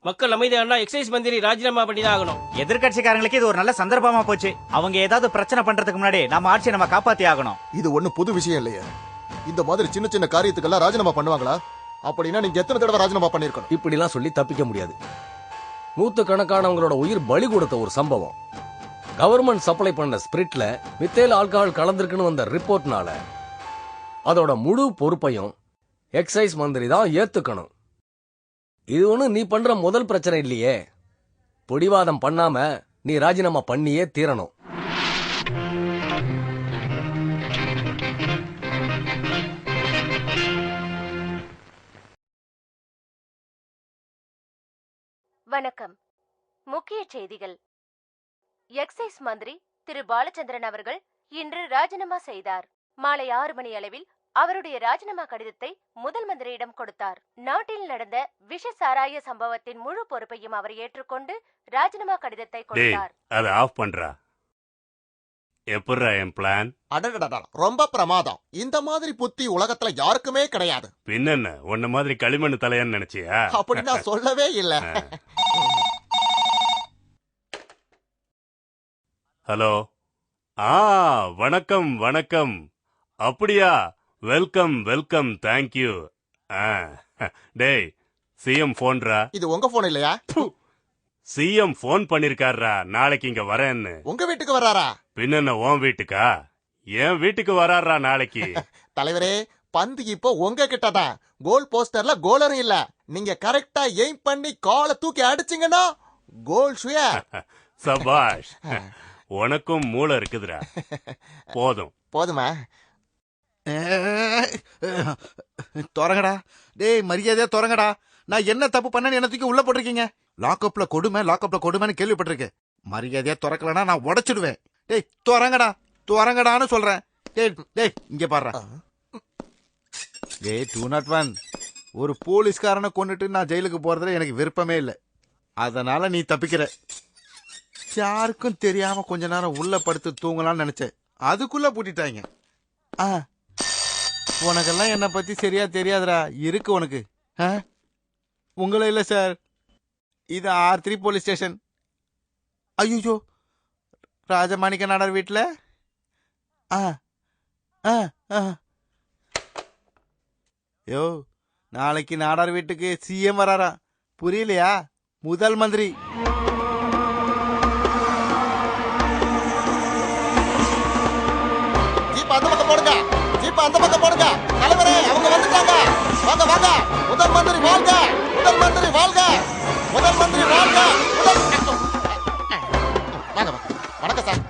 மக்கள் அமைதியானா எக்ஸைஸ் மந்திரி ராஜினாமா பண்ணி தான் ஆகணும். எதிர்கட்சிக்காரங்களுக்கு இது ஒரு நல்ல சந்தர்ப்பமா போச்சு. அவங்க ஏதாவது பிரச்சனை பண்றதுக்கு முன்னாடி நம்ம ஆட்சியை நம்ம காப்பாத்தி ஆகணும். இது ஒண்ணு புது விஷயம் இல்லையா? இந்த மாதிரி சின்ன சின்ன காரியத்துக்கெல்லாம் ராஜினாமா பண்ணுவாங்களா? அப்படின்னா நீங்க எத்தனை தடவை ராஜினாமா பண்ணிருக்கணும்? இப்படிலாம் சொல்லி தப்பிக்க முடியாது. நூத்துக்கணக்கானவங்களோட உயிர் பலி கொடுத்த ஒரு சம்பவம். கவர்மெண்ட் சப்ளை பண்ண ஸ்பிரிட்ல மித்தேல் ஆல்கஹால் கலந்திருக்குன்னு வந்த ரிப்போர்ட்னால அதோட முழு பொறுப்பையும் எக்ஸைஸ் மந்திரி தான் ஏத்துக்கணும். இது ஒண்ணு நீ பண்ற முதல் பிரச்சனை இல்லையே. பிடிவாதம் பண்ணாம நீ ராஜினாமா பண்ணியே தீரணும். வணக்கம். முக்கிய செய்திகள். எக்ஸைஸ் மந்திரி திரு பாலச்சந்திரன் அவர்கள் இன்று ராஜினாமா செய்தார். மாலை 6 மணி அளவில் அவருடைய ராஜினாமா கடிதத்தை முதல் மந்திரியிடம் கொடுத்தார். நாட்டில் நடந்த விஷ சாராய சம்பவத்தின் முழு பொறுப்பையும் அவர் ஏற்றுக்கொண்டு ராஜினாமா கடிதத்தை கொடுத்தார். அதை ஆஃப் பண்றா. எப்படிரா என் பிளான்? அடடடா, ரொம்ப பிரமாதம். இந்த மாதிரி புத்தி உலகத்துல யாருக்குமே கிடையாது. பின்ன உன்ன மாதிரி களிமண் தலையன்னு நினைச்சியா? அப்படி நான் சொல்லவே இல்ல. ஹலோ. வணக்கம் வணக்கம். அப்படியா? Welcome welcome, thank you. டேய், சிஎம் போன்ரா. இது உங்க போன் இல்லையா? சிஎம் போன் பண்ணிருக்காரா நாளைக்கு இங்க வரேன்னு. உங்க வீட்டுக்கு வர்றாரா? பின்ன உன் வீட்டுக்கா? என் வீட்டுக்கு வராரா நாளைக்கு? தலைவரே, பந்து இப்போ உங்க கிட்டதான். கோல் போஸ்டர்ல கோலரும் இல்ல. நீங்க கரெக்டா எய்ம் பண்ணி காலை தூக்கி அடிச்சீங்கன்னா கோல் ஷுயர். சபாஷ், உனக்கும் மூளை இருக்குதுடா. போதும் போதுமா? தொடங்கடா. டேய், மரியாதையா தொடங்கடா. நான் என்ன தப்பு பண்ணேன்னு என்ன தூக்கி உள்ள போட்டிருக்கீங்க? லாக்அப்ல கொடுமைன்னு கேள்விப்பட்டிருக்கேன். மரியாதையா திறக்கலனா நான் உடைச்சிடுவேன். டேய் தொடங்கடான்னு சொல்றேன். டேய் இங்க பாருடா. டேய் 201, ஒரு போலீஸ்காரனை கொண்டுட்டு நான் ஜெயிலுக்கு போறதுல எனக்கு விருப்பமே இல்லை. அதனால நீ தப்பிக்கிற. யாருக்கும் தெரியாம கொஞ்ச நேரம் உள்ள படுத்து தூங்கலாம்னு நினைச்சேன். அதுக்குள்ள பூட்டிட்டாங்க. உனக்கெல்லாம் என்ன பத்தி சரியா தெரியாதுடா. இருக்கு உனக்கு. உங்களை இல்ல சார், இது R3 போலீஸ் ஸ்டேஷன். ஐயோ, ராஜமாணிக்க நாடார் வீட்டுல. யோ, நாளைக்கு நாடார் வீட்டுக்கு சிஎம் வராரா? புரியலையா? முதல் மந்திரி. போடுங்க, ஜீப் அந்த பக்கம் போடுங்க. தலைவரே, அவங்க வந்துட்டாங்க. வாங்க வாங்க. முதல் மந்திரி வாழ்க, முதல் மந்திரி வாழ்க, முதல் மந்திரி வாழ்க. வாங்க. வணக்கம் சார்.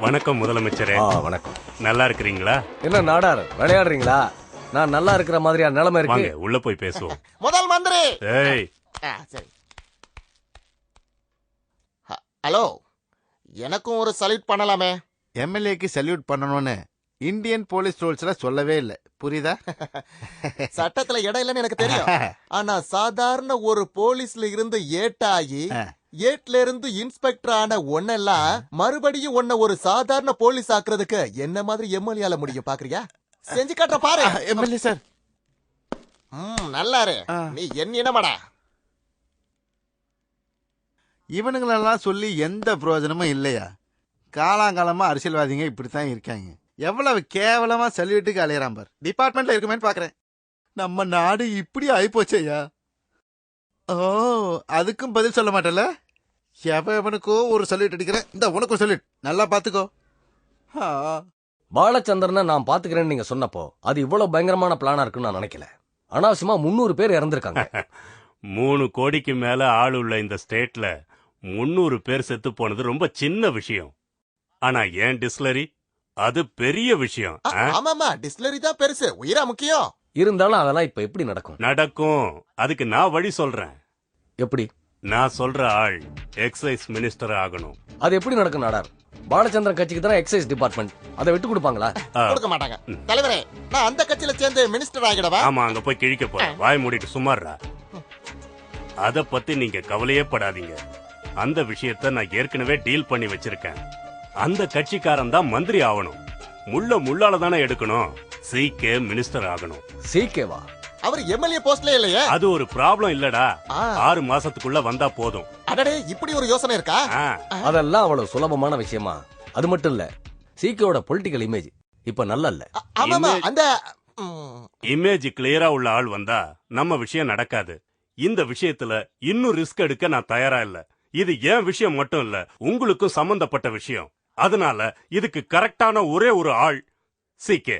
வணக்கம் முதலமைச்சரே. வணக்கம். நல்லா இருக்கிறீங்களா? என்ன நாடார் விளையாடுறீங்களா? நான் நல்லா இருக்கிற மாதிரியா நிலைமை இருக்கு? வாங்க உள்ள போய் பேசுவோம். முதல் மந்திரி. ஏய், சரி. ஹலோ, எனக்கும் ஒரு சல்யூட் பண்ணலாமே? எம்எல்ஏக்கு சல்யூட் பண்ணணும்னு இந்தியன் போலீஸ் ரூல்ஸ்ல சொல்லவே இல்லை. புரியுதா? சட்டத்துல இடம் இல்லைன்னு எனக்கு தெரியும். ஆனா சாதாரண ஒரு போலீஸ்ல இருந்து ஏட்டாகி ஏட்ல இருந்து இன்ஸ்பெக்டர் ஆன ஒன்னெல்லாம் மறுபடியும் ஒன்ன ஒரு சாதாரண போலீஸ் ஆக்குறதுக்கு என்ன மாதிரி எம்எல்ஏல முடியும் பாக்குறியா? செஞ்சு காட்டுற பாரு. MLA sir. நல்லாரு. நீ என் இனமாடா. இவனுங்களெல்லாம் சொல்லி எந்த பிரயோஜனமும் இல்லையா? காலாங்காலமா அரசியல்வாதிங்க இப்படித்தான் இருக்காங்க. எவ்வளவு கேவலமா சல்யூட்டுக்கு அலையறான் பார். டிபார்ட்மெண்ட்ல இருக்குமேன்னு பாக்குறேன். நம்ம நாடு இப்படி ஆயிப்போச்சையா. ஓ, அதுக்கும் பதில் சொல்ல மாட்டல. எவனுக்கோ ஒரு சல்யூட் அடிக்கிறேன். இந்த உனக்கு ஒரு சல்யூட். நல்லா பாத்துக்கோ. பாலச்சந்திரனை நான் பாத்துக்கிறேன்னு நீங்க சொன்னப்போ அது இவ்வளவு பயங்கரமான பிளானா இருக்குன்னு நான் நினைக்கல. அனாவசியமா 300 பேர் இறந்திருக்காங்க. 3 கோடிக்கு மேல ஆள் உள்ள இந்த ஸ்டேட்ல 300 பேர் செத்து போனது ரொம்ப சின்ன விஷயம். ஆனா ஏன் டிஸ்லரி அது பெரிய விஷயம். ஆமாமா, டிஸ்லரி தான் பெருசு, உயிரா முக்கியம். இருந்தாலும் அதெல்லாம் இப்ப எப்படி நடக்கும்? அதுக்கு நான் வழி சொல்றேன். எப்படி? நான் சொல்ற ஆள் எக்ஸைஸ் மினிஸ்டர் ஆகணும். அது எப்படி நடக்கும் நாடார்? பாலச்சந்திரன் கட்சிக்கு தான் எக்ஸைஸ் டிபார்ட்மெண்ட். அதை விட்டு கொடுப்பாங்களா? கொடுக்க மாட்டாங்க. தலைவரே, நான் அந்த கட்சியில சேர்ந்து மினிஸ்டர் ஆகிடவா? ஆமா, அங்க போய் கிழிக்க போறேன். வாய் மூடிட்டு சும்மாறா. அத பத்தி நீங்க கவலையே படாதீங்க. அந்த விஷயத்த நான் ஏற்கனவே டீல் பண்ணி வச்சிருக்கேன். அந்த கட்சிக்காரன் தான் மந்திரி ஆகணும். முள்ளால தானே எடுக்கணும். சீக்கே மினிஸ்டர் ஆகணும். சீக்கேவா? அவர் எம்எல்ஏ போஸ்ட்ல இல்லையே. அது ஒரு ப்ராப்ளம் இல்லடா. ஆ. 6 மாசத்துக்குள்ள வந்தா போதும். அடடே, இப்படி ஒரு யோசனை இருக்கா? ஆ. அதெல்லாம் அவ்வளவு சுலபமான விஷயமா? அது மட்டும் இல்ல, சிகேவோட பொலிட்டிக்கல் இமேஜ் இப்ப நல்லா இல்ல. ஆமாமா, அந்த இமேஜ் கிளியரா உள்ள ஆள் வந்தா நம்ம விஷயம் நடக்காது. இந்த விஷயத்துல இன்னும் ரிஸ்க் எடுக்க நான் தயாரா இல்ல. இது என் விஷயம் மட்டும் இல்ல, உங்களுக்கும் சம்பந்தப்பட்ட விஷயம். அதனால இதுக்கு கரெக்டான ஒரே ஒரு ஆள் சிகே.